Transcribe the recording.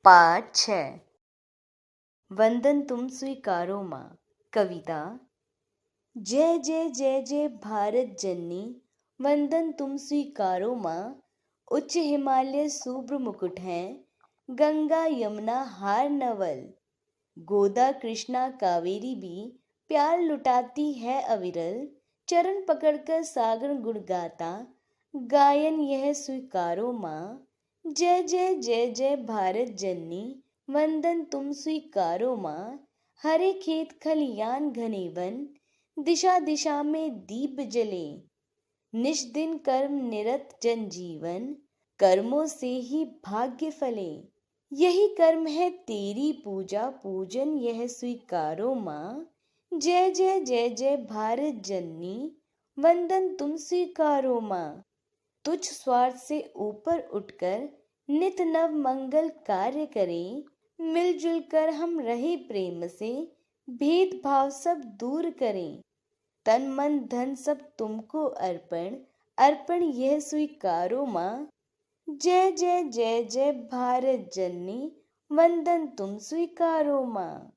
पाठ 6 वंदन तुम स्वीकारो माँ। कविता। जय जय जय जय भारत जननी, वंदन तुम स्वीकारो माँ। उच्च हिमालय शुभ्र मुकुट हैं, गंगा यमुना हार नवल। गोदा कृष्णा कावेरी भी प्यार लुटाती है अविरल। चरण पकड़कर सागर गुण गाता, गायन यह स्वीकारो माँ। जय जय जय जय भारत जननी, वंदन तुम स्वीकारो माँ। हरे खेत खलियान घने वन, दिशा दिशा में दीप जले। निज दिन कर्म निरत जनजीवन, कर्मों से ही भाग्य फले। यही कर्म है तेरी पूजा, पूजन यह स्वीकारो माँ। जय जय जय जय भारत जननी, वंदन तुम स्वीकारो माँ। तुझ स्वार्थ से ऊपर उठकर नित नव मंगल कार्य करें। मिलजुल कर हम रहे प्रेम से, भेदभाव सब दूर करें। तन मन धन सब तुमको अर्पण, अर्पण यह स्वीकारो माँ। जय जय जय जय भारत जननी, वंदन तुम स्वीकारो माँ।